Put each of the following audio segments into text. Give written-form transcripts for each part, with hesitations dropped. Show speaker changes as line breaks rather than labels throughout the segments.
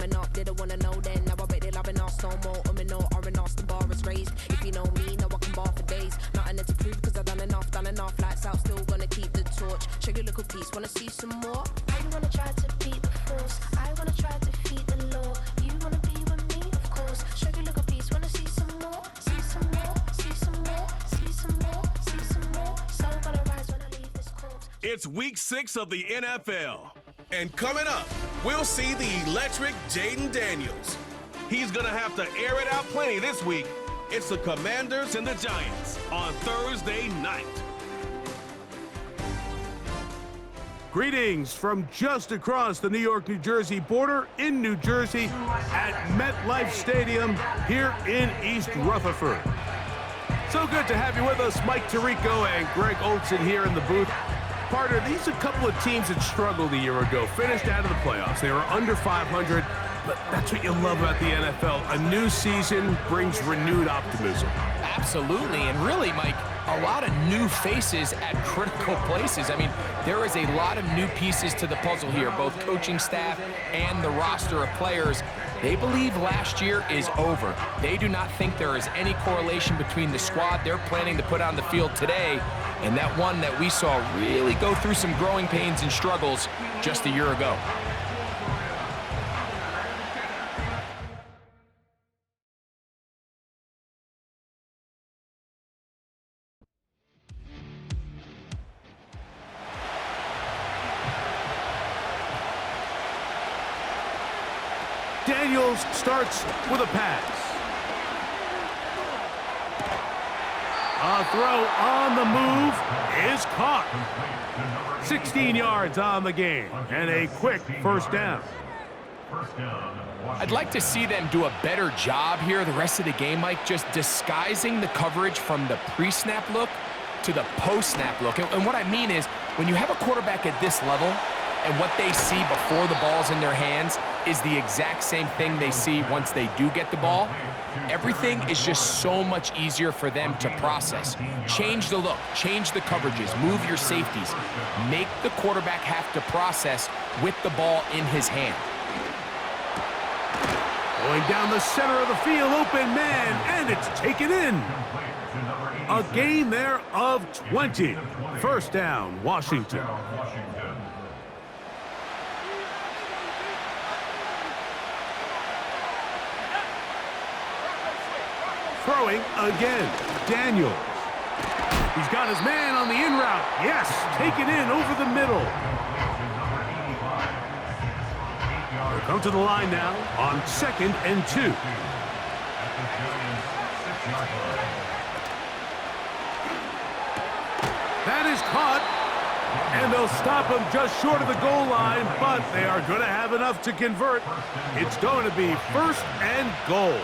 coming up, didn't wanna know then. Now I bet they're loving us no more. No, R&R's the bar is raised. If you know me, know I can bar for days. Nothing to prove cause I've done enough. Lights out, still gonna keep the torch. Show you a little piece, wanna see some more?
I wanna try to beat the force. I wanna try to feed the law. You wanna be with me, of course. Show you a little piece, wanna see some more? See some more, see some more, see some more, see some more. So gonna rise when I leave this course.
It's week 6 of the NFL. And coming up, we'll see the electric Jayden Daniels. He's gonna have to air it out plenty this week. It's the Commanders and the Giants on Thursday night.
Greetings from just across the New York-New Jersey border in New Jersey at MetLife Stadium here in East Rutherford. So good to have you with us, Mike Tirico and Greg Olson here in the booth. Partner, these are a couple of teams that struggled a year ago, finished out of the playoffs. They were under 500, but that's what you love about the NFL. A new season brings renewed optimism.
Absolutely, and really, Mike, a lot of new faces at critical places. I mean, there is a lot of new pieces to the puzzle here, both coaching staff and the roster of players. They believe last year is over. They do not think there is any correlation between the squad they're planning to put on the field today and that one that we saw really go through some growing pains and struggles just a year ago.
Daniels starts with a pass. A throw on the move is caught. 16 yards on the game and a quick first down.
I'd like to see them do a better job here the rest of the game, Mike, just disguising the coverage from the pre-snap look to the post-snap look. And what I mean is, when you have a quarterback at this level and what they see before the ball's in their hands is the exact same thing they see once they do get the ball, everything is just so much easier for them to process. Change the look, change the coverages, move your safeties. Make the quarterback have to process with the ball in his hand.
Going down the center of the field, open man, and it's taken in. A gain there of 20. First down, Washington. Throwing again, Daniels. He's got his man on the in route. Yes, taken in over the middle. They'll come to the line now on 2nd and 2. That is caught, and they'll stop him just short of the goal line, but they are going to have enough to convert. It's going to be 1st and goal.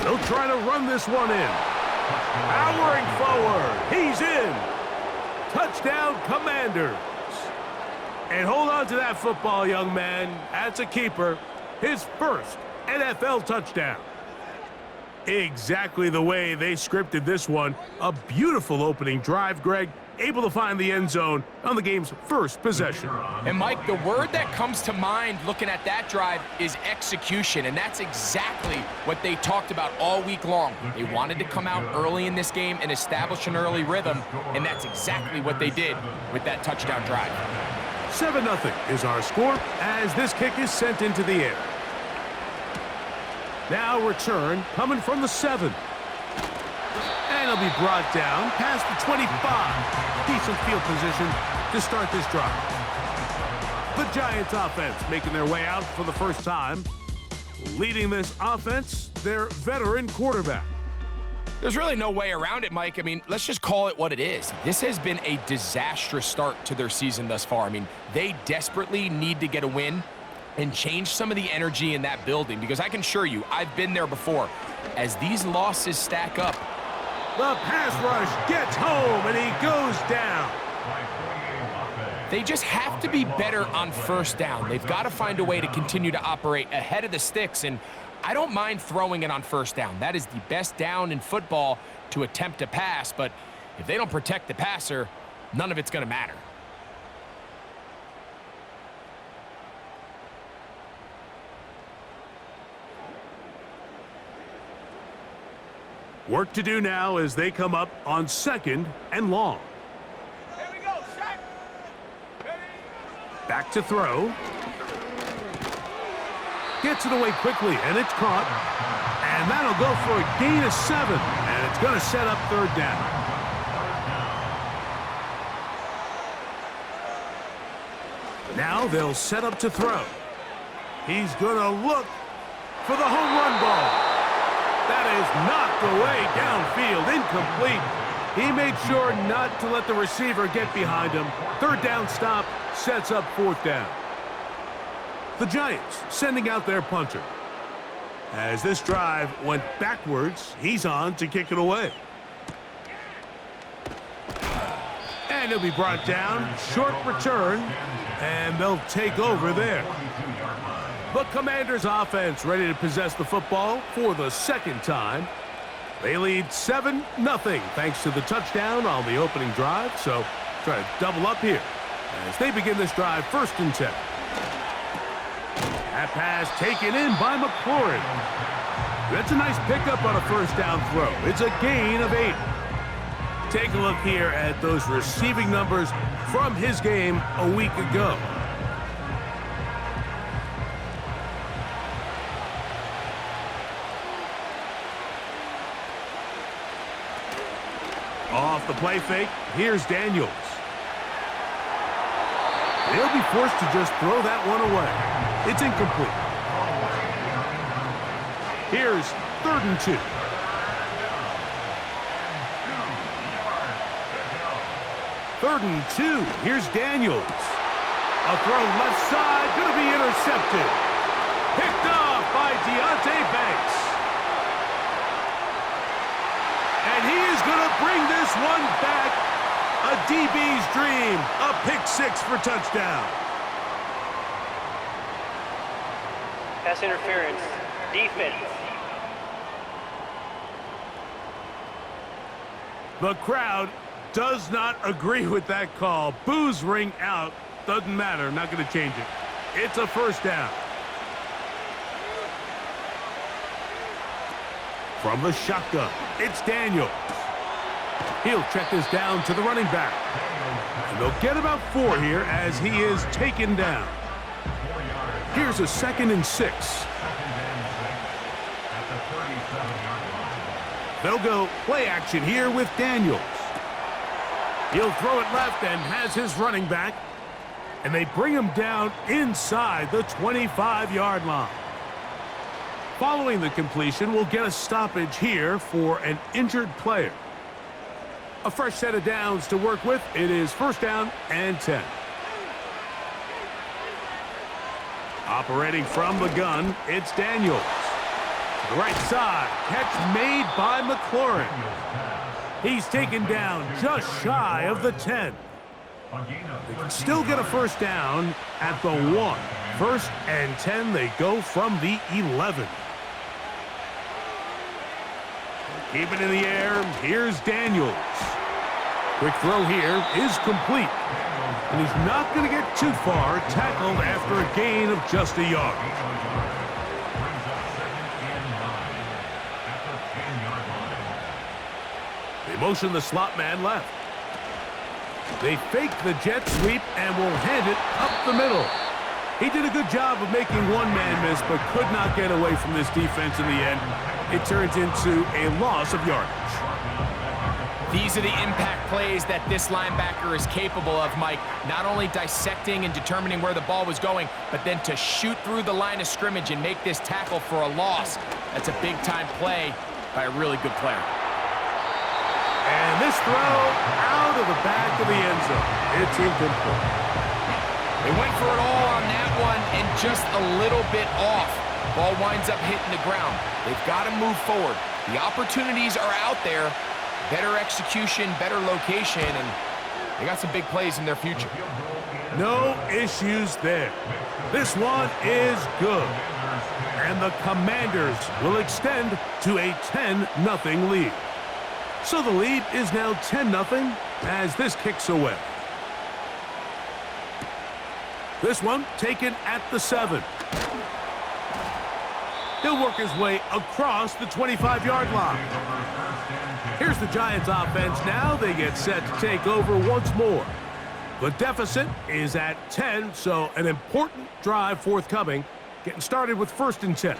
They'll try to run this one in. Powering forward. He's in. Touchdown, Commanders. And hold on to that football, young man. That's a keeper. His first NFL touchdown. Exactly the way they scripted this one. A beautiful opening drive, Greg. Able to find the end zone on the game's first possession.
And Mike, the word that comes to mind looking at that drive is execution, and that's exactly what they talked about all week long. They wanted to come out early in this game and establish an early rhythm, and that's exactly what they did with that touchdown drive.
7-0 is our score as this kick is sent into the air. Now return coming from the 7. And he'll be brought down past the 25. Decent field position to start this drive. The Giants offense making their way out for the first time. Leading this offense, their veteran quarterback.
There's really no way around it, Mike. I mean, let's just call it what it is. This has been a disastrous start to their season thus far. I mean, they desperately need to get a win and change some of the energy in that building, because I can assure you, I've been there before. As these losses stack up,
the pass rush gets home, and he goes down.
They just have to be better on first down. They've got to find a way to continue to operate ahead of the sticks, and I don't mind throwing it on first down. That is the best down in football to attempt to pass, but if they don't protect the passer, none of it's going to matter.
Work to do now as they come up on 2nd and long.
Here we go, Shaq. Ready?
Back to throw. Gets it away quickly, and it's caught. And that'll go for a gain of 7. And it's going to set up 3rd down. Now they'll set up to throw. He's going to look for the home run ball. That is knocked away downfield, incomplete. He made sure not to let the receiver get behind him. 3rd down stop sets up 4th down. The Giants sending out their punter. As this drive went backwards, he's on to kick it away. And he'll be brought down. Short return, and they'll take over there. The Commanders offense ready to possess the football for the 2nd time. They lead 7-0 thanks to the touchdown on the opening drive. So try to double up here as they begin this drive 1st and 10. That pass taken in by McLaurin. That's a nice pickup on a 1st down throw. It's a gain of 8. Take a look here at those receiving numbers from his game a week ago. Off the play fake, here's Daniels. They'll be forced to just throw that one away. It's incomplete. Here's 3rd and 2. 3rd and 2. Here's Daniels. A throw left side, going to be intercepted. Picked off by Deonte Banks. And he is going to bring this one back. A DB's dream. A pick 6 for touchdown.
Pass interference. Defense.
The crowd does not agree with that call. Boos ring out. Doesn't matter. Not going to change it. It's a 1st down. From the shotgun, it's Daniels. He'll check this down to the running back. And they'll get about 4 here as he is taken down. Here's a 2nd and 6. They'll go play action here with Daniels. He'll throw it left and has his running back. And they bring him down inside the 25-yard line. Following the completion, we'll get a stoppage here for an injured player. A fresh set of downs to work with. It is 1st down and 10. Operating from the gun, it's Daniels. To the right side, catch made by McLaurin. He's taken down just shy of the 10. They can still get a 1st down at the 1. 1st and 10, they go from the 11. Keep it in the air. Here's Daniels. Quick throw here is complete. And he's not going to get too far. Tackled after a gain of just a yard. They motion the slot man left. They fake the jet sweep and will hand it up the middle. He did a good job of making one man miss, but could not get away from this defense in the end. It turns into a loss of yardage.
These are the impact plays that this linebacker is capable of, Mike. Not only dissecting and determining where the ball was going, but then to shoot through the line of scrimmage and make this tackle for a loss. That's a big-time play by a really good player.
And this throw out of the back of the end zone. It's incomplete.
They went for it all on that one and just a little bit off. Ball winds up hitting the ground. They've got to move forward. The opportunities are out there. Better execution, better location, and they got some big plays in their future.
No issues there. This one is good. And the Commanders will extend to a 10-0 lead. So the lead is now 10-0 as this kicks away. This one taken at the 7. He'll work his way across the 25-yard line. Here's the Giants offense now. They get set to take over once more. The deficit is at 10, so an important drive forthcoming. Getting started with 1st and 10.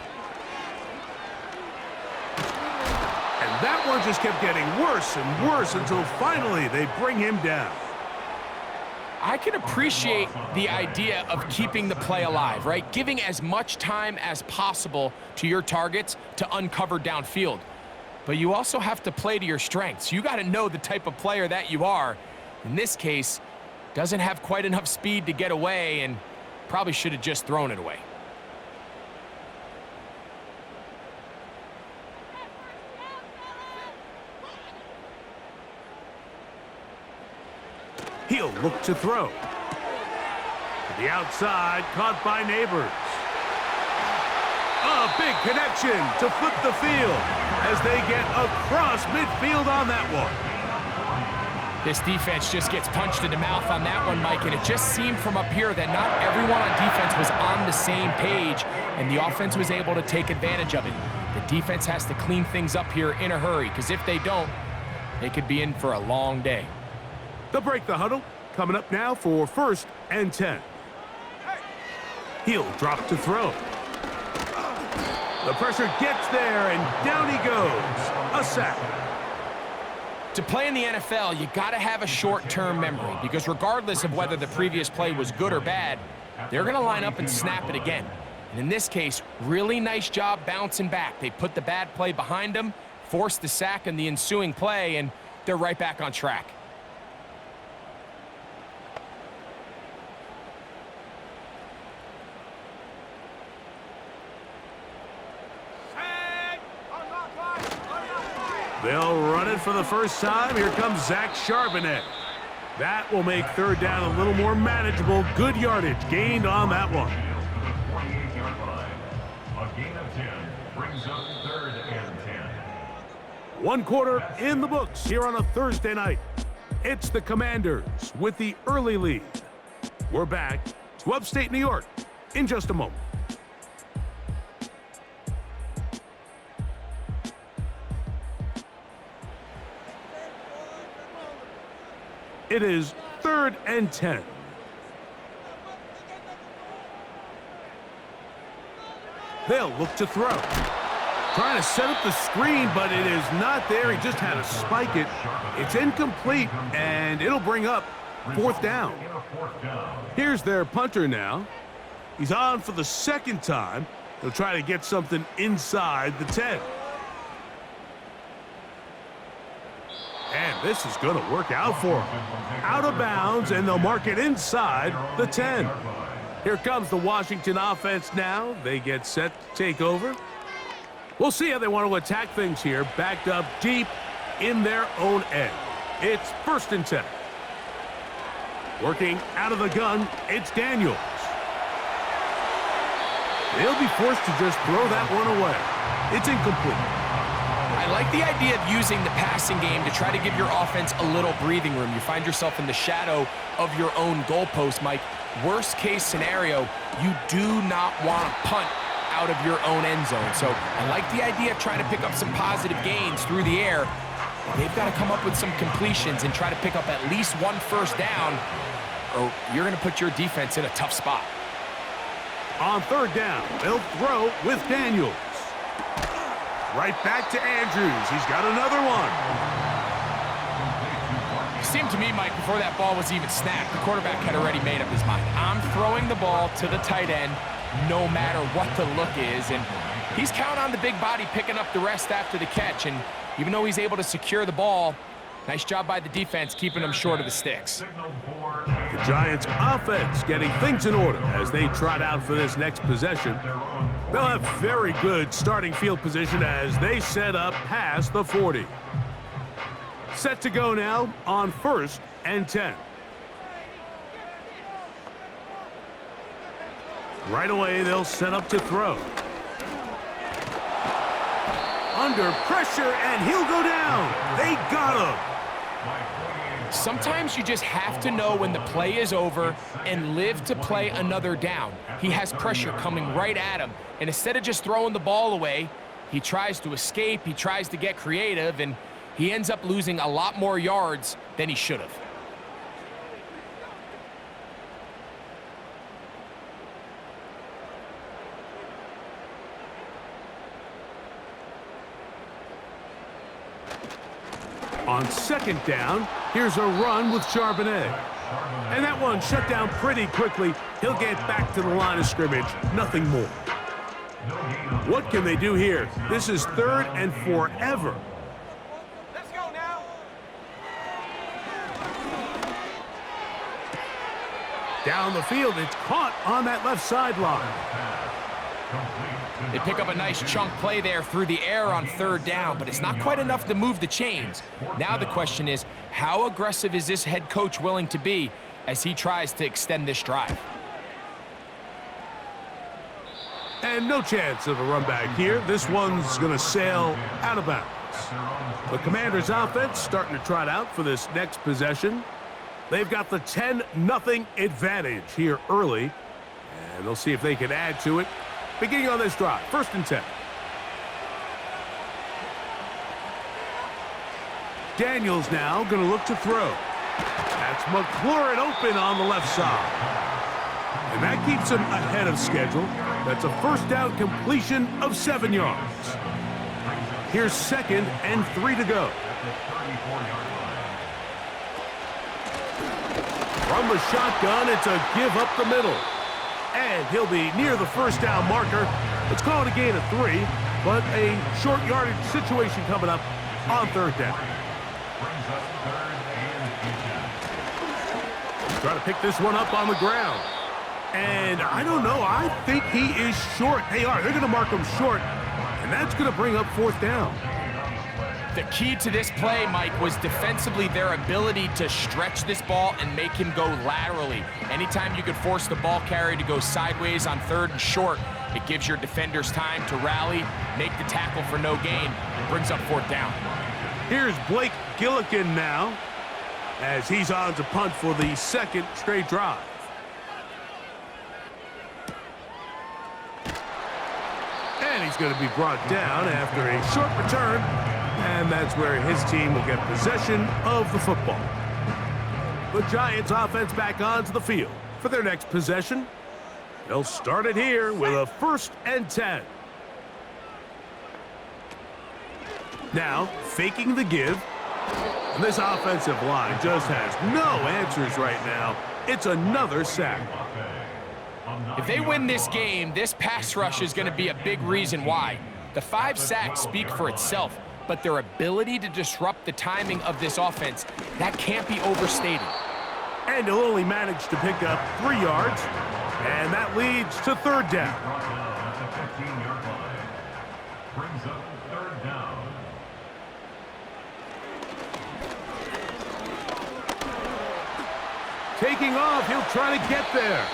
And that one just kept getting worse and worse until finally they bring him down.
I can appreciate the idea of keeping the play alive, right? Giving as much time as possible to your targets to uncover downfield. But you also have to play to your strengths. You got to know the type of player that you are. In this case, doesn't have quite enough speed to get away and probably should have just thrown it away.
He'll look to throw. To the outside, caught by Neighbors. A big connection to flip the field as they get across midfield on that one.
This defense just gets punched in the mouth on that one, Mike, and it just seemed from up here that not everyone on defense was on the same page, and the offense was able to take advantage of it. The defense has to clean things up here in a hurry, because if they don't, they could be in for a long day.
They'll break the huddle. Coming up now for 1st and 10. He'll drop to throw. The pressure gets there, and down he goes. A sack.
To play in the NFL, you got to have a short-term memory, because regardless of whether the previous play was good or bad, they're going to line up and snap it again. And in this case, really nice job bouncing back. They put the bad play behind them, forced the sack in the ensuing play, and they're right back on track.
They'll run it for the first time. Here comes Zach Charbonnet. That will make 3rd down a little more manageable. Good yardage gained on that one.
A gain of 10 brings up 3rd and 10.
1 quarter in the books here on a Thursday night. It's the Commanders with the early lead. We're back to upstate New York in just a moment. It is 3rd and 10. They'll look to throw. Trying to set up the screen, but it is not there. He just had to spike it. It's incomplete, and it'll bring up 4th down. Here's their punter now. He's on for the 2nd time. He'll try to get something inside the 10. And this is going to work out for him. Out of bounds, and they'll mark it inside the 10. Here comes the Washington offense now. They get set to take over. We'll see how they want to attack things here, backed up deep in their own end. It's 1st and 10. Working out of the gun, it's Daniels. They'll be forced to just throw that one away. It's incomplete.
I like the idea of using the passing game to try to give your offense a little breathing room. You find yourself in the shadow of your own goalpost, Mike. Worst case scenario, you do not want to punt out of your own end zone. So I like the idea of trying to pick up some positive gains through the air. They've got to come up with some completions and try to pick up at least 1 1st down, or you're going to put your defense in a tough spot.
On 3rd down, they'll throw with Daniels. Right back to Andrews. He's got another one.
It seemed to me, Mike, before that ball was even snapped, the quarterback had already made up his mind. I'm throwing the ball to the tight end no matter what the look is, and he's counting on the big body picking up the rest after the catch, and even though he's able to secure the ball, nice job by the defense keeping him short of the sticks.
The Giants offense getting things in order as they trot out for this next possession. They'll have very good starting field position as they set up past the 40. Set to go now on 1st and 10. Right away, they'll set up to throw. Under pressure, and he'll go down. They got him.
Sometimes you just have to know when the play is over and live to play another down. He has pressure coming right at him, and instead of just throwing the ball away, he tries to escape, he tries to get creative, and he ends up losing a lot more yards than he should have.
On second down, here's a run with Charbonnet. And that one shut down pretty quickly. He'll get back to the line of scrimmage, nothing more. What can they do here? This is 3rd and forever.
Let's go now.
Down the field, it's caught on that left sideline.
They pick up a nice chunk play there through the air on 3rd down, but it's not quite enough to move the chains. Now the question is, how aggressive is this head coach willing to be as he tries to extend this drive?
And no chance of a run back here. This one's going to sail out of bounds. The Commanders' offense starting to trot out for this next possession. They've got the 10-0 advantage here early, and they'll see if they can add to it. Beginning on this drive, 1st and 10. Daniels now going to look to throw. That's McLaurin open on the left side. And that keeps him ahead of schedule. That's a 1st down completion of 7 yards. Here's 2nd and 3 to go. From the shotgun, it's a give up the middle. And he'll be near the 1st down marker. Let's call it a gain of 3, but a short yardage situation coming up on 3rd down. Try to pick this one up on the ground. And I don't know, I think he is short. They are, they're gonna mark him short, and that's gonna bring up 4th down.
The key to this play, Mike, was defensively their ability to stretch this ball and make him go laterally. Anytime you could force the ball carrier to go sideways on 3rd and short, it gives your defenders time to rally, make the tackle for no gain, brings up 4th down.
Here's Blake Gillikin now, as he's on to punt for the 2nd straight drive. And he's going to be brought down after a short return, and that's where his team will get possession of the football. The Giants offense back onto the field for their next possession. They'll start it here with a 1st and 10. Now, faking the give. And this offensive line just has no answers right now. It's another sack.
If they win this game, this pass rush is going to be a big reason why. The 5 sacks speak for itself, but their ability to disrupt the timing of this offense, that can't be overstated.
And he'll only manage to pick up 3 yards, and that leads to 3rd down.
Brings up 3rd down.
Taking off, he'll try to get there.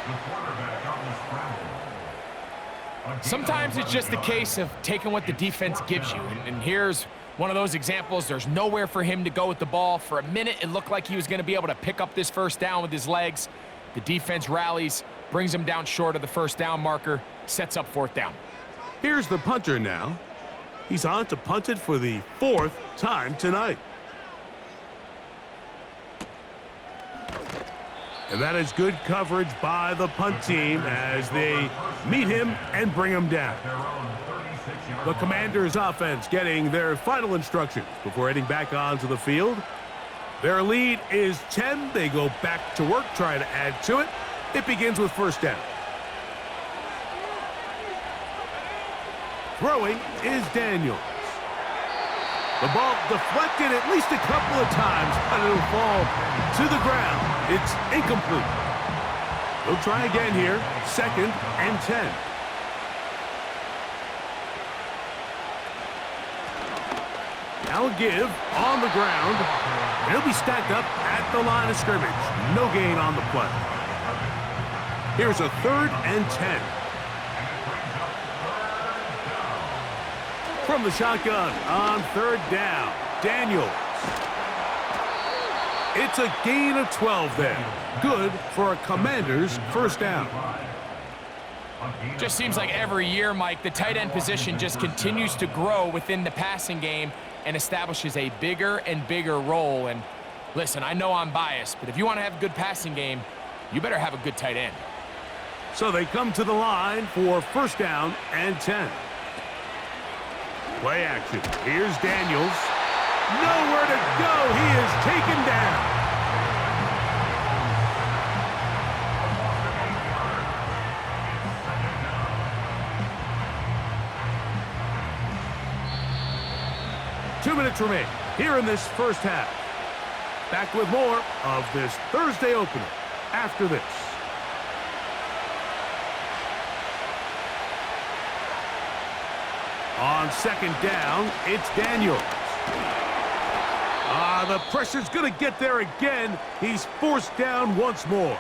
The quarterback on the scramble.
Sometimes it's just a case of taking what the defense gives you. And here's one of those examples. There's nowhere for him to go with the ball. For a minute, it looked like he was going to be able to pick up this 1st down with his legs. The defense rallies, brings him down short of the 1st down marker, sets up 4th down.
Here's the punter now. He's on to punt it for the 4th time tonight. And that is good coverage by the punt team as they meet him and bring him down. The Commanders' offense getting their final instructions before heading back onto the field. Their lead is 10. They go back to work, trying to add to it. It begins with 1st down. Throwing is Daniels. The ball deflected at least a couple of times, but it'll fall to the ground. It's incomplete. They'll try again here, 2nd and 10. Now a give on the ground. He'll be stacked up at the line of scrimmage. No gain on the play. Here's a 3rd and 10. From the shotgun on 3rd down, Daniels. It's a gain of 12 there. Good for a Commanders' 1st down.
Just seems like every year, Mike, the tight end position just continues to grow within the passing game, and establishes a bigger and bigger role. And listen, I know I'm biased, but if you want to have a good passing game, you better have a good tight end.
So they come to the line for first down and 10. Play action. Here's Daniels. Nowhere to go. He is taken down. Two minutes remain here in this first half. Back with more of this Thursday opener after this. On second down, it's Daniels. The pressure's going to get there again. He's forced down once more.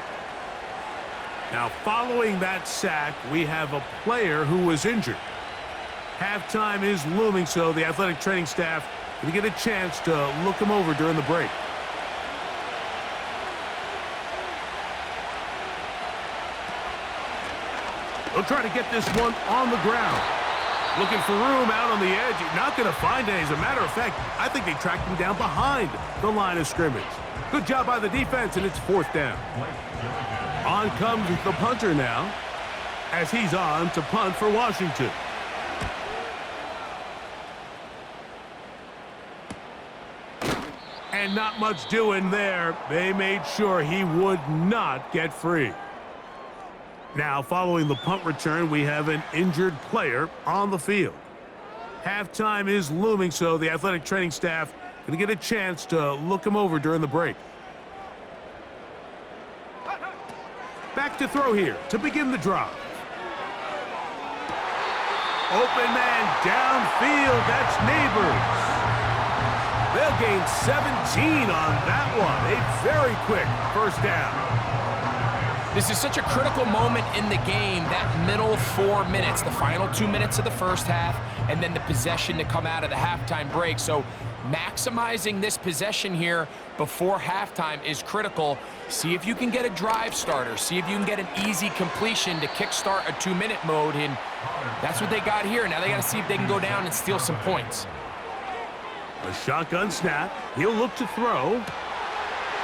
Now, following that sack, we have a player who was injured. Halftime is looming, so the athletic training staff going to get a chance to look him over during the break. They'll try to get this one on the ground. Looking for room out on the edge. Not going to find any. As a matter of fact, I think they tracked him down behind the line of scrimmage. Good job by the defense, and it's fourth down. On comes the punter now, as he's on to punt for Washington. And not much doing there. They made sure he would not get free. Now, following the punt return, we have an injured player on the field. Halftime is looming, so the athletic training staff going to get a chance to look him over during the break. Back to throw here to begin the drive. Open man downfield. That's Neighbors. They'll gain 17 on that one. A very quick first down.
This is such a critical moment in the game, that middle 4 minutes, the final 2 minutes of the first half, and then the possession to come out of the halftime break. So maximizing this possession here before halftime is critical. See if you can get a drive starter. See if you can get an easy completion to kickstart a 2-minute mode, and that's what they got here. Now they got to see if they can go down and steal some points.
A shotgun snap. He'll look to throw.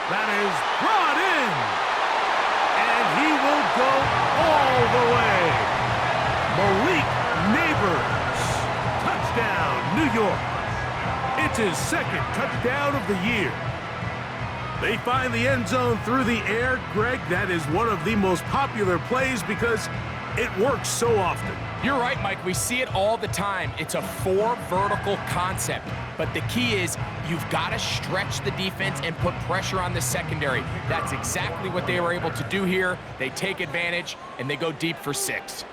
That is brought in. And he will go all the way. Malik Neighbors. Touchdown, New York. It's his second touchdown of the year. They find the end zone through the air. Greg, that is one of the most popular plays because it works so often.
You're right, Mike. We see it all the time. It's a 4 vertical concept. But the key is you've got to stretch the defense and put pressure on the secondary. That's exactly what they were able to do here. They take advantage, and they go deep for 6.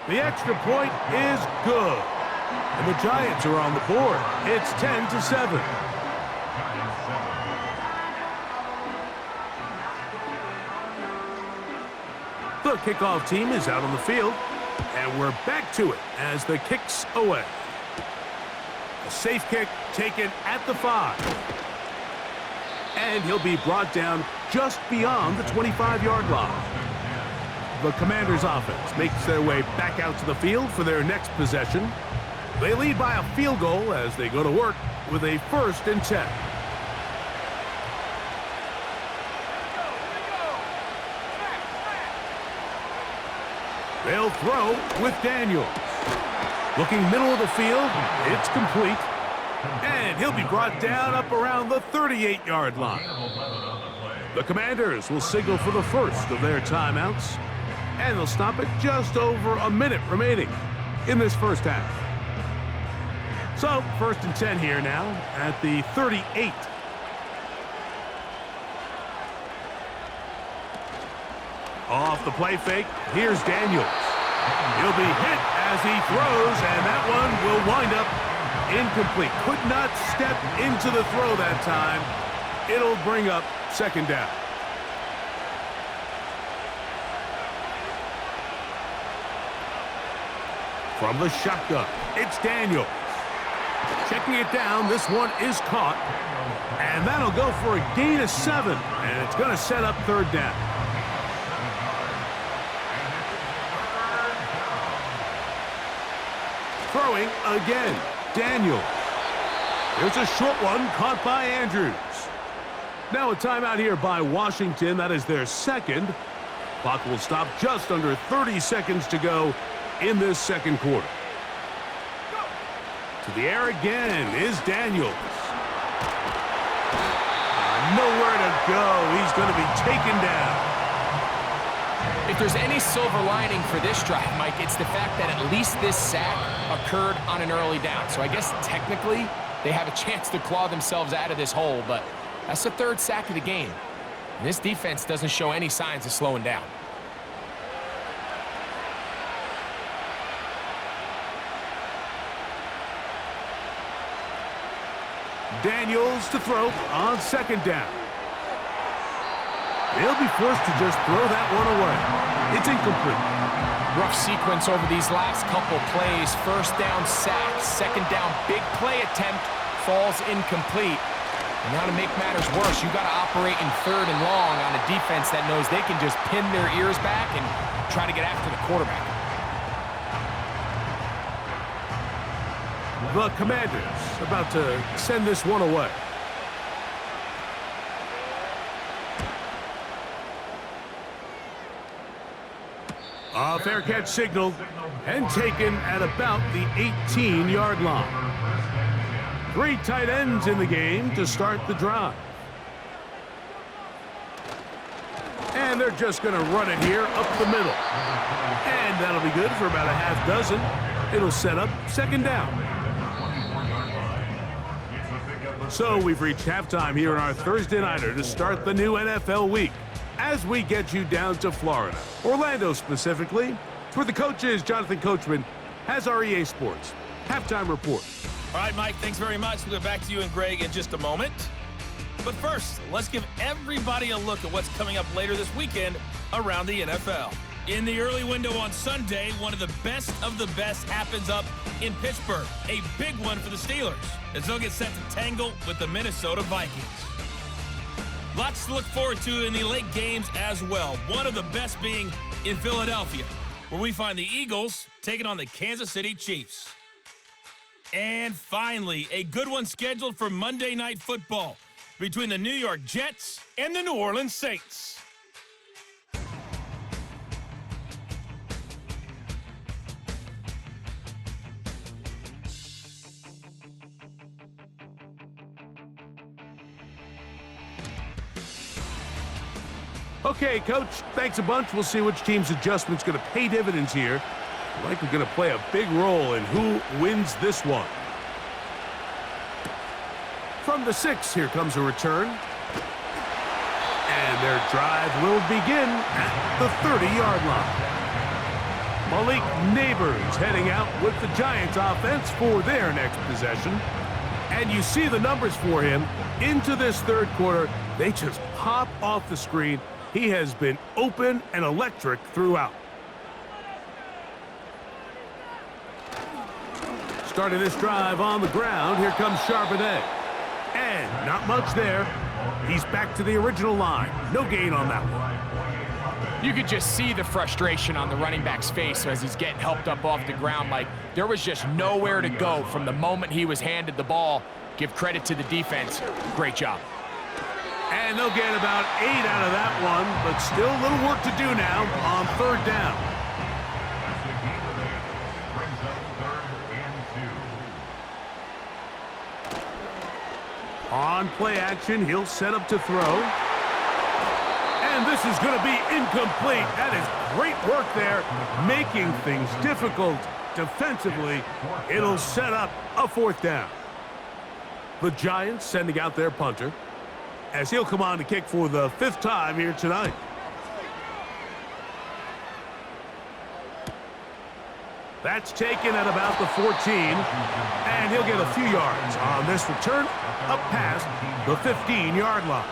The extra point is good. And the Giants are on the board. It's 10-7. The kickoff team is out on the field, and we're back to it as the kick's away. A safe kick taken at the 5. And he'll be brought down just beyond the 25-yard line. The Commanders' offense makes their way back out to the field for their next possession. They lead by a field goal as they go to work with a 1st and 10. They'll throw with Daniels. Looking middle of the field, it's complete. And he'll be brought down up around the 38-yard line. The Commanders will signal for the first of their timeouts. And they'll stop it just over a minute remaining in this first half. So, 1st and 10 here now at the 38. Off the play fake, here's Daniels. He'll be hit as he throws, and that one will wind up incomplete. Could not step into the throw that time. It'll bring up 2nd down. From the shotgun, it's Daniels. Checking it down, this one is caught. And that'll go for a gain of 7, and it's going to set up 3rd down. Throwing again, Daniels. There's a short one caught by Andrews. Now a timeout here by Washington. That is their second. Clock will stop just under 30 seconds to go in this second quarter. To the air again is Daniels. Nowhere to go. He's going to be taken down.
If there's any silver lining for this drive, Mike, it's the fact that at least this sack occurred on an early down. So I guess technically they have a chance to claw themselves out of this hole, but that's the third sack of the game. And this defense doesn't show any signs of slowing down.
Daniels to throw on second down. They'll be forced to just throw that one away. It's incomplete.
Rough sequence over these last couple plays. First down sack, second down big play attempt, falls incomplete. And now to make matters worse, you got to operate in third and long on a defense that knows they can just pin their ears back and try to get after the quarterback.
The Commanders about to send this one away. A fair catch signaled and taken at about the 18-yard line. 3 tight ends in the game to start the drive. And they're just going to run it here up the middle. And that'll be good for about a half dozen. It'll set up second down. So we've reached halftime here in our Thursday Nighter to start the new NFL week as we get you down to Florida, Orlando specifically, where the coaches, Jonathan Coachman, has our EA Sports halftime report.
All right, Mike, thanks very much. We'll get back to you and Greg in just a moment. But first, let's give everybody a look at what's coming up later this weekend around the NFL. In the early window on Sunday, one of the best happens up in Pittsburgh. A big one for the Steelers, as they'll get set to tangle with the Minnesota Vikings. Lots to look forward to in the late games as well. One of the best being in Philadelphia, where we find the Eagles taking on the Kansas City Chiefs. And finally, a good one scheduled for Monday Night Football between the New York Jets and the New Orleans Saints.
Okay, Coach, thanks a bunch. We'll see which team's adjustment's going to pay dividends here. Likely going to play a big role in who wins this one. From the 6, here comes a return. And their drive will begin at the 30-yard line. Malik Neighbors heading out with the Giants offense for their next possession. And you see the numbers for him into this third quarter. They just pop off the screen. He has been open and electric throughout. Starting this drive on the ground, here comes Charbonnet. And not much there. He's back to the original line. No gain on that one.
You could just see the frustration on the running back's face as he's getting helped up off the ground. Like, there was just nowhere to go from the moment he was handed the ball. Give credit to the defense. Great job.
And they'll get about 8 out of that one, but still a little work to do now on third down. On play action, he'll set up to throw. And this is going to be incomplete. That is great work there, making things difficult defensively. It'll set up a fourth down. The Giants sending out their punter, as he'll come on to kick for the 5th time here tonight. That's taken at about the 14, and he'll get a few yards on this return up past the 15-yard line.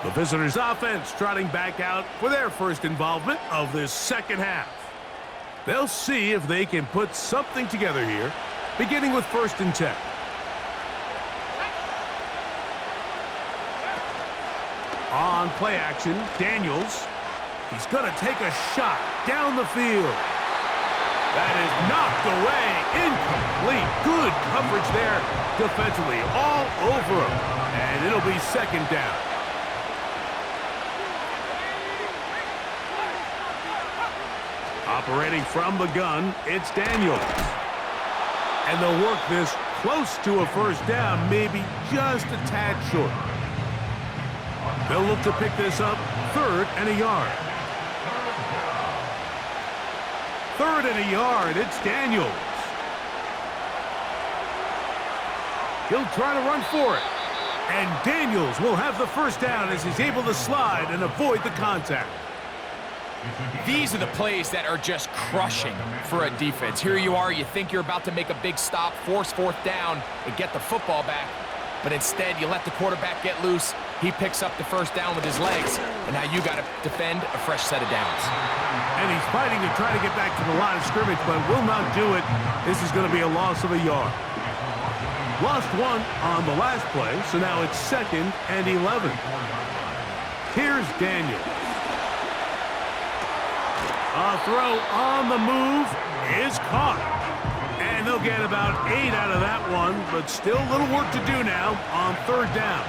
The visitors' offense trotting back out for their first involvement of this second half. They'll see if they can put something together here, beginning with 1st and 10. On play action, Daniels. He's going to take a shot down the field. That is knocked away. Incomplete. Good coverage there defensively. All over him. And it'll be second down. Operating from the gun, it's Daniels. And they'll work this close to a first down, maybe just a tad short. They'll look to pick this up 3rd and a yard. 3rd and a yard, it's Daniels. He'll try to run for it. And Daniels will have the first down as he's able to slide and avoid the contact.
These are the plays that are just crushing for a defense. Here you are, you think you're about to make a big stop, force 4th down, and get the football back. But instead, you let the quarterback get loose. He picks up the first down with his legs, and now you got to defend a fresh set of downs.
And he's fighting to try to get back to the line of scrimmage, but will not do it. This is going to be a loss of a yard. Lost 1 on the last play, so now it's 2nd and 11. Here's Daniels. A throw on the move is caught. And they'll get about 8 out of that one, but still a little work to do now on 3rd down.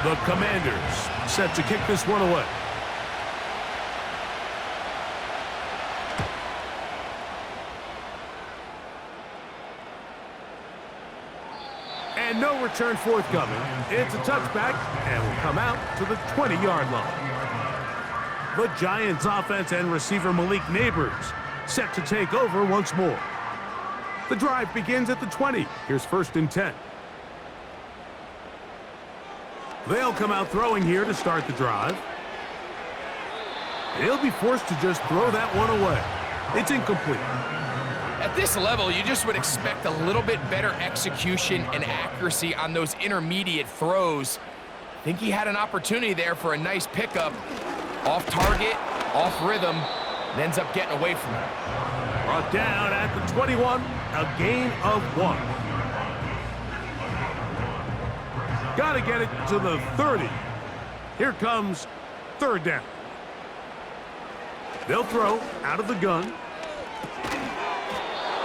The Commanders set to kick this one away. And no return forthcoming. It's a touchback and will come out to the 20-yard line. The Giants offense and receiver Malik Neighbors set to take over once more. The drive begins at the 20. Here's 1st and 10. They'll come out throwing here to start the drive. He'll be forced to just throw that one away. It's incomplete.
At this level, you just would expect a little bit better execution and accuracy on those intermediate throws. I think he had an opportunity there for a nice pickup. Off target, off rhythm, and ends up getting away from it.
Brought down at the 21, a gain of 1. Got to get it to the 30. Here comes 3rd down. They'll throw out of the gun.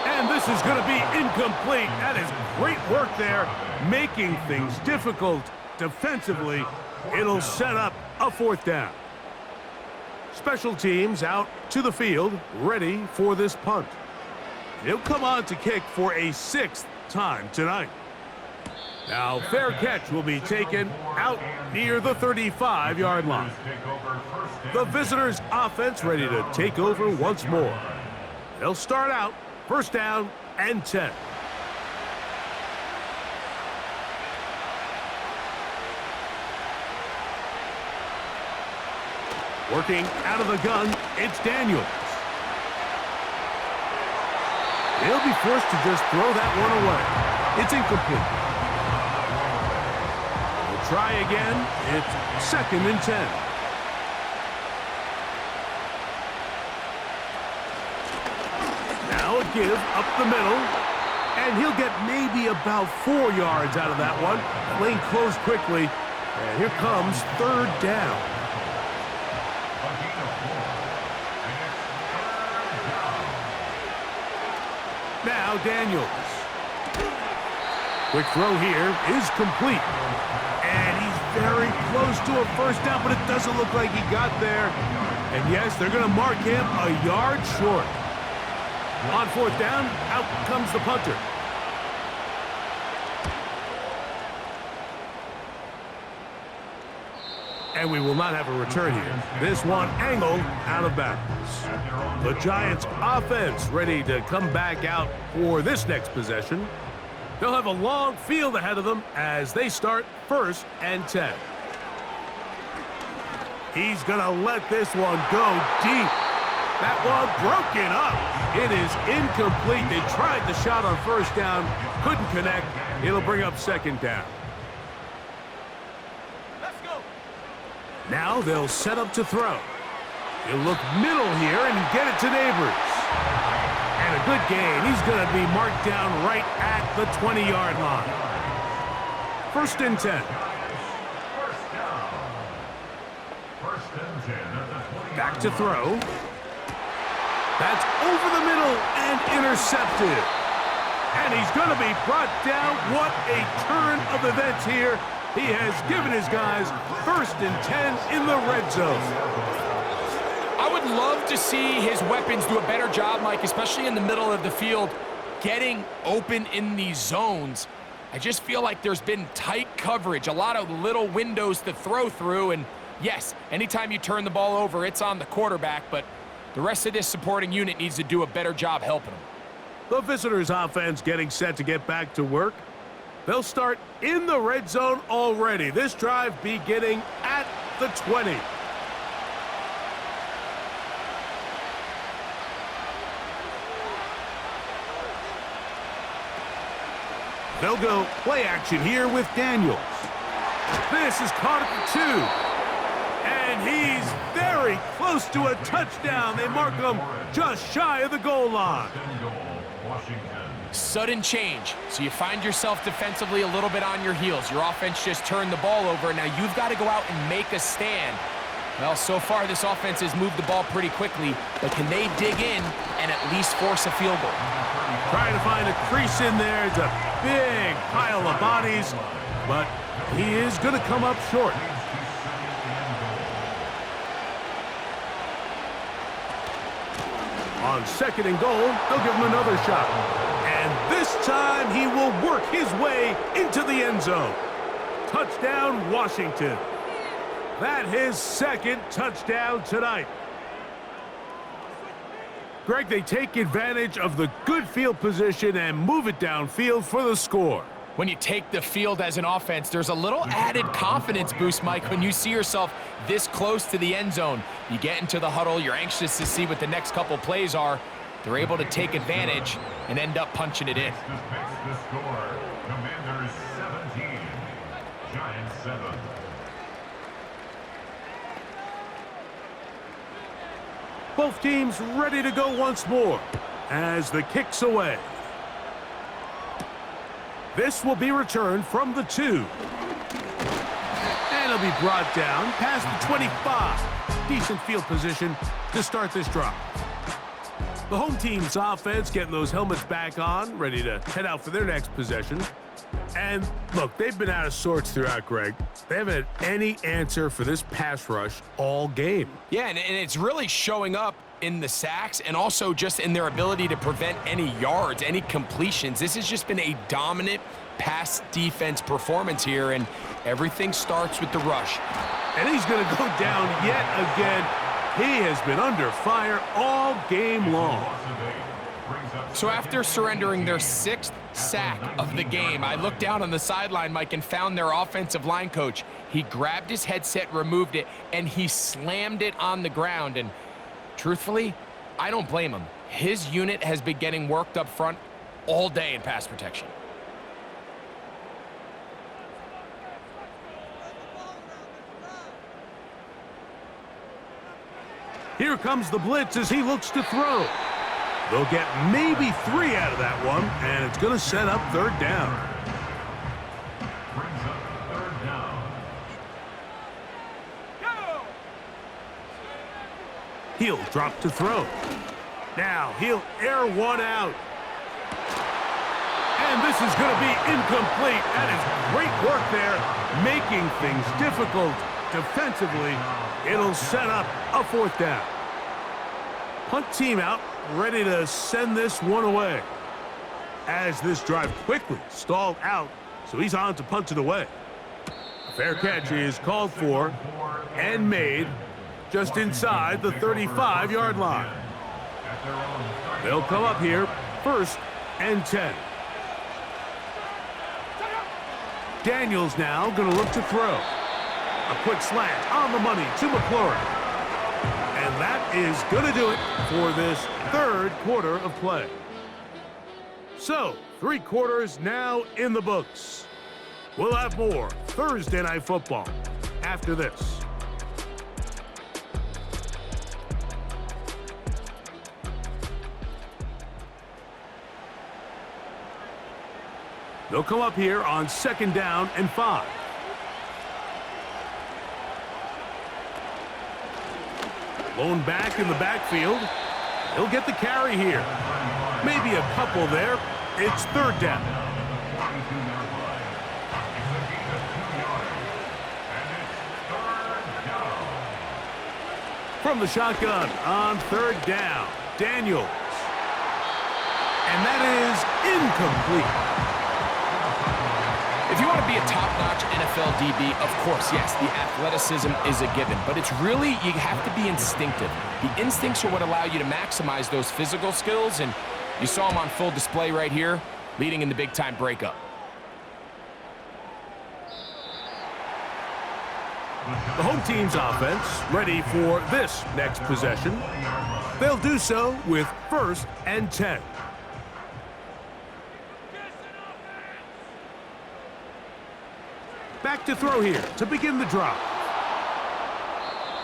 And this is going to be incomplete. That is great work there, making things difficult defensively. It'll set up a 4th down. Special teams out to the field, ready for this punt. He'll come on to kick for a 6th time tonight. Now, fair catch will be taken out near the 35-yard line. The visitors' offense ready to take over once more. They'll start out 1st down and 10. Working out of the gun, it's Daniels. He'll be forced to just throw that one away. It's incomplete. Try again. It's 2nd and 10. Now a give up the middle. And he'll get maybe about 4 yards out of that one. The lane closed quickly. And here comes 3rd down. Now Daniels. Quick throw here is complete. And he's very close to a 1st down, but it doesn't look like he got there. And yes, they're going to mark him a yard short. On 4th down, out comes the punter. And we will not have a return here. This one angled out of bounds. The Giants offense ready to come back out for this next possession. They'll have a long field ahead of them as they start 1st and 10. He's going to let this one go deep. That one broken up. It is incomplete. They tried the shot on 1st down, couldn't connect. It'll bring up 2nd down. Now they'll set up to throw. He'll look middle here and get it to Neighbors. And a good gain. He's going to be marked down right at the 20-yard line. 1st and 10. Back to throw. That's over the middle and intercepted. And he's going to be brought down. What a turn of events here. He has given his guys 1st and 10 in the red zone.
I would love to see his weapons do a better job, Mike, especially in the middle of the field, getting open in these zones. I just feel like there's been tight coverage, a lot of little windows to throw through, and yes, anytime you turn the ball over, it's on the quarterback, but the rest of this supporting unit needs to do a better job helping him.
The visitors' offense getting set to get back to work. They'll start in the red zone already. This drive beginning at the 20. They'll go play action here with Daniels. This is caught at the 2. And he's very close to a touchdown. They mark him just shy of the goal line.
Sudden change. So you find yourself defensively a little bit on your heels. Your offense just turned the ball over. Now you've got to go out and make a stand. Well, so far this offense has moved the ball pretty quickly, but can they dig in and at least force a field goal?
Trying to find a crease in there. It's a big pile of bodies, but he is going to come up short. On 2nd and goal, they'll give him another shot. And this time he will work his way into the end zone. Touchdown, Washington. That his 2nd touchdown tonight. Greg, they take advantage of the good field position and move it downfield for the score.
When you take the field as an offense, there's a little added confidence boost, Mike, when you see yourself this close to the end zone. You get into the huddle, you're anxious to see what the next couple plays are. They're able to take advantage and end up punching it in.
The score, Commanders 17, Giants 7.
Both teams ready to go once more as the kick's away. This will be returned from the 2. And it'll be brought down past the 25. Decent field position to start this drive. The home team's offense getting those helmets back on, ready to head out for their next possession. And look, they've been out of sorts throughout, Greg. They haven't had any answer for this pass rush all game.
Yeah, and it's really showing up in the sacks and also just in their ability to prevent any yards, any completions. This has just been a dominant pass defense performance here, and everything starts with the rush.
And he's going to go down yet again. He has been under fire all game long.
So after surrendering their 6th sack of the game, I looked down on the sideline, Mike, and found their offensive line coach. He grabbed his headset, removed it, and he slammed it on the ground. And truthfully, I don't blame him. His unit has been getting worked up front all day in pass protection.
Here comes the blitz as he looks to throw. They'll get maybe 3 out of that one, and it's going to set up 3rd down.
Brings up 3rd down.
He'll drop to throw. Now he'll air one out. And this is going to be incomplete. That is great work there, making things difficult defensively. It'll set up a 4th down. Punt team out, ready to send this one away. As this drive quickly stalled out, so he's on to punt it away. A fair catch is called for and made just inside the 35-yard line. They'll come up here 1st and 10. Daniels now going to look to throw. A quick slant on the money to McLaurin. And that is going to do it for this 3rd quarter of play. So, 3 quarters now in the books. We'll have more Thursday Night Football after this. They'll come up here on 2nd down and 5. Lone back in the backfield. He'll get the carry here. Maybe a couple there. It's 3rd down. From the shotgun on 3rd down, Daniels. And that is incomplete.
If you want to be a top-notch NFL DB, of course, yes, the athleticism is a given. But it's really, you have to be instinctive. The instincts are what allow you to maximize those physical skills, and you saw them on full display right here, leading in the big-time breakup.
The home team's offense ready for this next possession. They'll do so with 1st and 10. Back to throw here to begin the drive.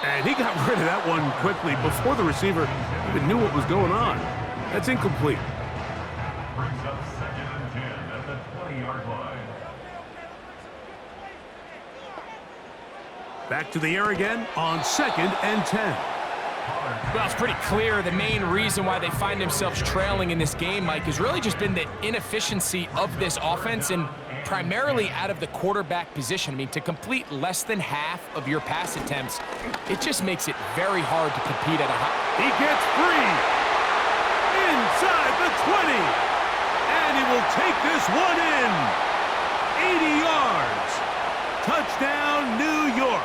And he got rid of that one quickly before the receiver even knew what was going on. That's incomplete.
Brings up 2nd and 10 at the 20-yard line.
Back to the air again on 2nd and 10.
Well, it's pretty clear the main reason why they find themselves trailing in this game, Mike, has really just been the inefficiency of this offense and primarily out of the quarterback position. I mean, to complete less than half of your pass attempts, it just makes it very hard to compete at a high.
He gets free inside the 20, and he will take this one in. 80 yards. Touchdown, New York.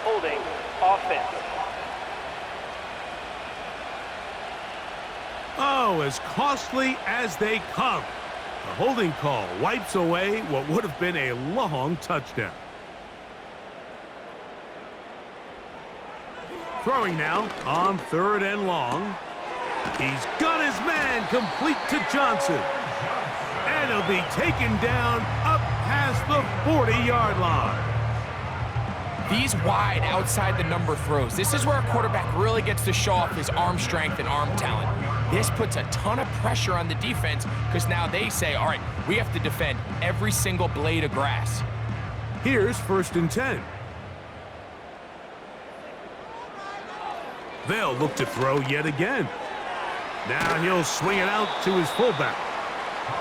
Holding offense.
Oh, as costly as they come. The holding call wipes away what would have been a long touchdown. Throwing now on 3rd and long. He's got his man complete to Johnson. And he'll be taken down up past the 40-yard line.
These wide outside the number throws, this is where a quarterback really gets to show off his arm strength and arm talent. This puts a ton of pressure on the defense because now they say, all right, we have to defend every single blade of grass.
Here's 1st and 10. They'll look to throw yet again. Now he'll swing it out to his fullback.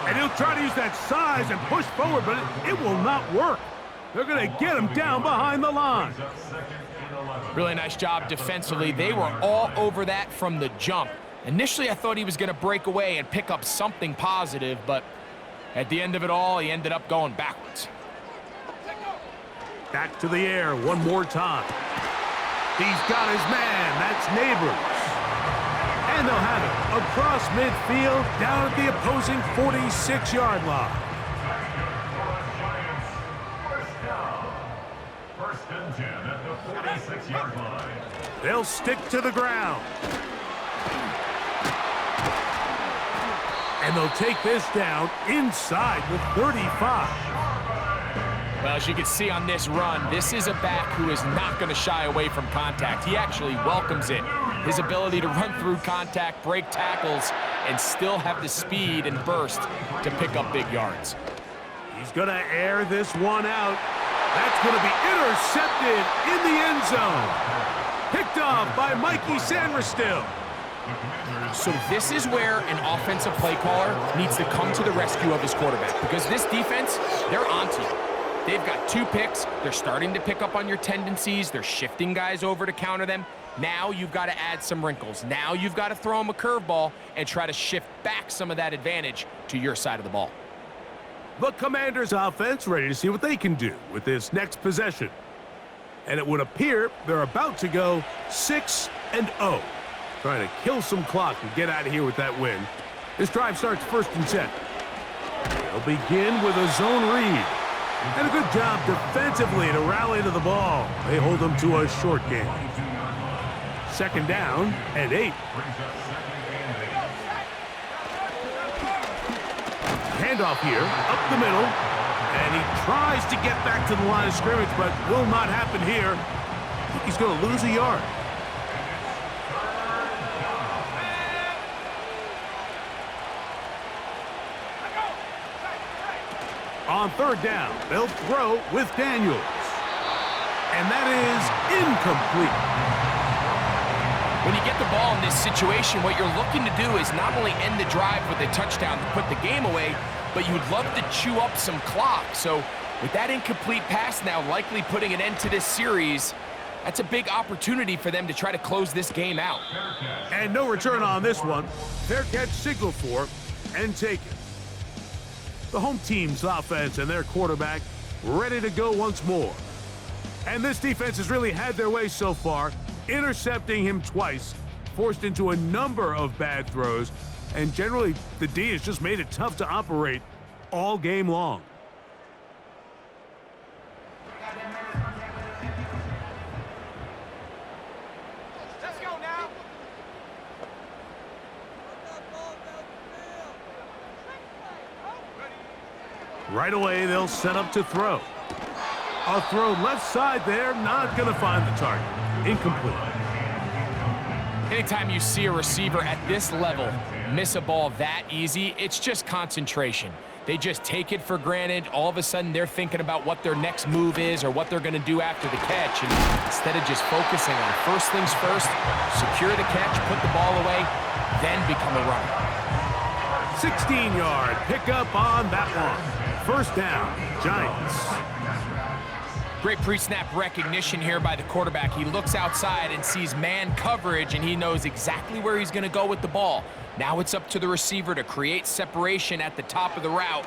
And he'll try to use that size and push forward, but it will not work. They're going to get him down behind the line.
Really nice job defensively. They were all over that from the jump. Initially, I thought he was going to break away and pick up something positive, but at the end of it all, he ended up going backwards.
Back to the air one more time. He's got his man. That's Neighbors. And they'll have it across midfield down at the opposing 46-yard line.
1st and 10 at the 46-yard line.
They'll stick to the ground. And they'll take this down inside the 35.
Well, as you can see on this run, this is a back who is not going to shy away from contact. He actually welcomes it. His ability to run through contact, break tackles, and still have the speed and burst to pick up big yards.
He's going to air this one out. That's going to be intercepted in the end zone. Picked off by Mikey Sanderstill.
So this is where an offensive play caller needs to come to the rescue of his quarterback, because this defense, they're onto you. They've got 2 picks. They're starting to pick up on your tendencies. They're shifting guys over to counter them. Now you've got to add some wrinkles. Now you've got to throw them a curveball and try to shift back some of that advantage to your side of the ball.
The Commanders' offense ready to see what they can do with this next possession. And it would appear they're about to go 6-0. Trying to kill some clock and get out of here with that win. This drive starts 1st and 10. They'll begin with a zone read. And a good job defensively to rally to the ball. They hold them to a short game. 2nd down and 8. Handoff here, up the middle. And he tries to get back to the line of scrimmage, but will not happen here. I think he's going to lose a yard. On third down, they'll throw with Daniels. And that is incomplete.
When you get the ball in this situation, what you're looking to do is not only end the drive with a touchdown to put the game away, but you'd love to chew up some clock. So with that incomplete pass now likely putting an end to this series, that's a big opportunity for them to try to close this game out.
And no return on this one. Fair catch signaled for and taken. The home team's offense and their quarterback ready to go once more. And this defense has really had their way so far, intercepting him twice, forced into a number of bad throws, and generally the D has just made it tough to operate all game long.
Let's go now.
Right away, they'll set up to throw. A throw left side there, not going to find the target. Incomplete.
Anytime you see a receiver at this level miss a ball that easy, it's just concentration. They just take it for granted. All of a sudden, they're thinking about what their next move is or what they're going to do after the catch. And instead of just focusing on first things first, secure the catch, put the ball away, then become a runner.
16-yard pickup on that one. First down, Giants.
Great pre-snap recognition here by the quarterback. He looks outside and sees man coverage, and he knows exactly where he's going to go with the ball. Now it's up to the receiver to create separation at the top of the route.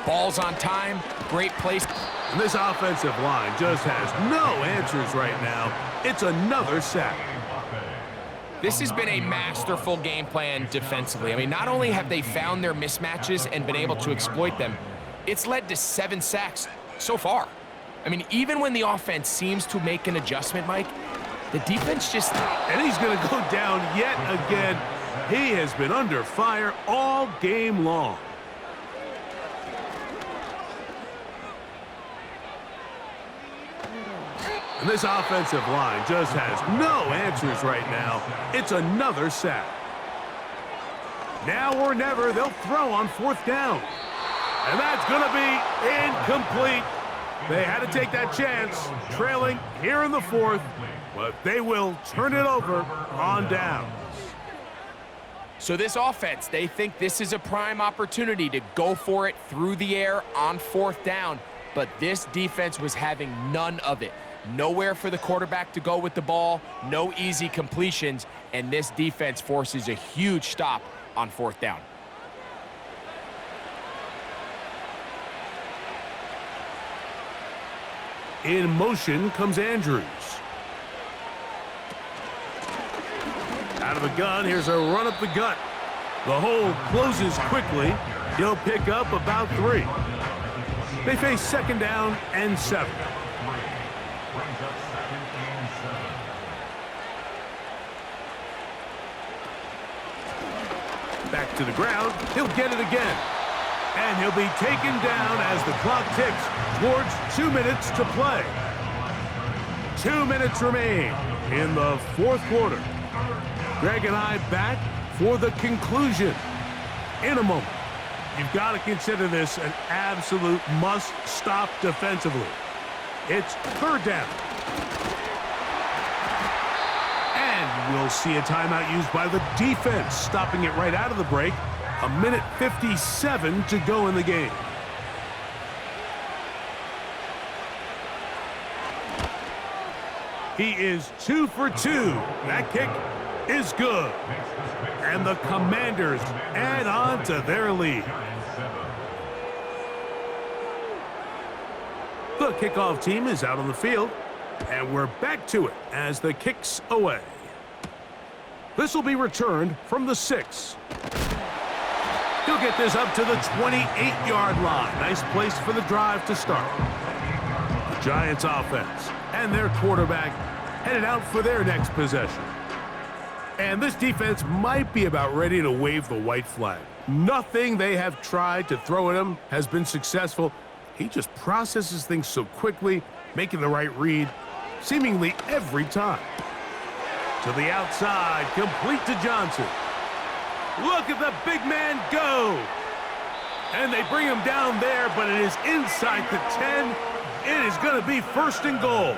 Ball's on time, great place.
And this offensive line just has no answers right now. It's another sack.
This has been a masterful game plan defensively. I mean, not only have they found their mismatches and been able to exploit them, it's led to 7 sacks so far. I mean, even when the offense seems to make an adjustment, Mike, the defense just...
And he's going to go down yet again. He has been under fire all game long. And this offensive line just has no answers right now. It's another sack. Now or never, they'll throw on fourth down. And that's going to be incomplete. They had to take that chance, trailing here in the fourth, but they will turn it over on downs.
So this offense, they think this is a prime opportunity to go for it through the air on fourth down, but this defense was having none of it. Nowhere for the quarterback to go with the ball, no easy completions, and this defense forces a huge stop on fourth down.
In motion comes Andrews. Out of the gun, here's a run up the gut. The hole closes quickly. He'll pick up about 3. They face second down and 7. Back to the ground. He'll get it again. And he'll be taken down as the clock ticks towards 2 minutes to play. 2 minutes remain in the fourth quarter. Greg and I back for the conclusion in a moment. You've got to consider this an absolute must-stop defensively. It's third down. And we'll see a timeout used by the defense, stopping it right out of the break. 1:57 to go in the game. He is 2 for 2. That kick is good. And the Commanders add on to their lead. The kickoff team is out on the field, and we're back to it as the kick's away. This will be returned from the 6. He'll get this up to the 28-yard line. Nice place for the drive to start. The Giants offense and their quarterback headed out for their next possession. And this defense might be about ready to wave the white flag. Nothing they have tried to throw at him has been successful. He just processes things so quickly, making the right read, seemingly every time. To the outside, complete to Johnson. Look at the big man go. And they bring him down there, but it is inside the 10. It is going to be first and goal.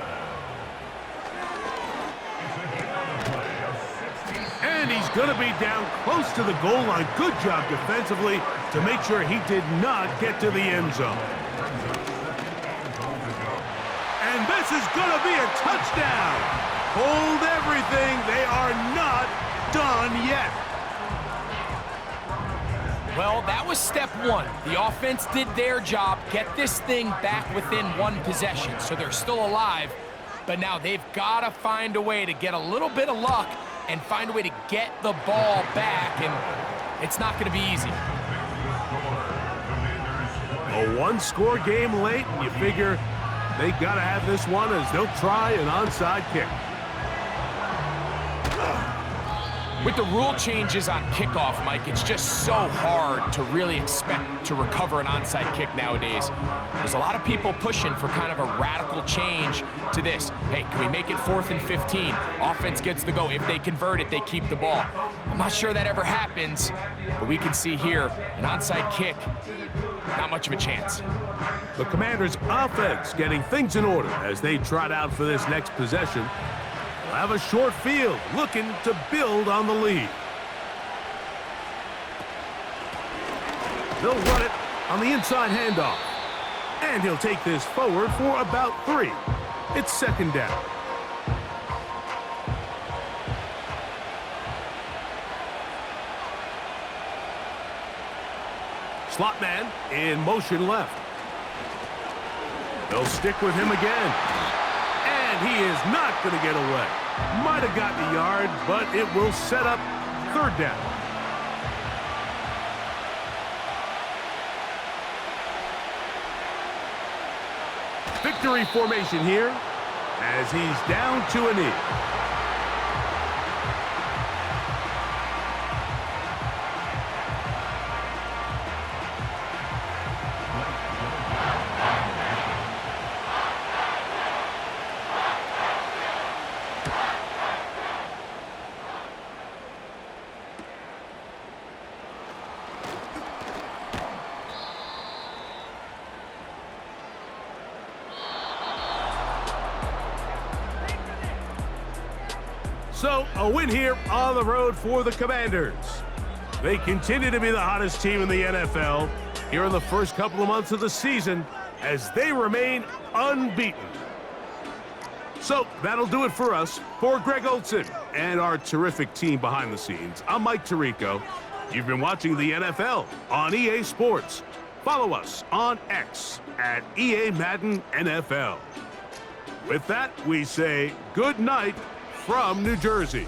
And he's going to be down close to the goal line. Good job defensively to make sure he did not get to the end zone. And this is going to be a touchdown. Hold everything. They are not done yet.
Well, that was step one. The offense did their job, get this thing back within one possession, so they're still alive. But now they've got to find a way to get a little bit of luck and find a way to get the ball back, and it's not going to be easy.
A one-score game late, and you figure they got to have this one as they'll try an onside kick.
With the rule changes on kickoff, Mike, it's just so hard to really expect to recover an onside kick nowadays. There's a lot of people pushing for kind of a radical change to this. Hey, can we make it 4th and 15? Offense gets the go. If they convert it, they keep the ball. I'm not sure that ever happens, but we can see here an onside kick, not much of a chance.
The Commanders' offense getting things in order as they trot out for this next possession. Have a short field, looking to build on the lead. They'll run it on the inside handoff. And he'll take this forward for about 3. It's second down. Slot man in motion left. They'll stick with him again. And he is not going to get away. Might have gotten a yard, but it will set up third down. Victory formation here as he's down to a knee. So, a win here on the road for the Commanders. They continue to be the hottest team in the NFL here in the first couple of months of the season as they remain unbeaten. So, that'll do it for us. For Greg Olsen and our terrific team behind the scenes, I'm Mike Tirico. You've been watching the NFL on EA Sports. Follow us on X at EA Madden NFL. With that, we say good night from New Jersey.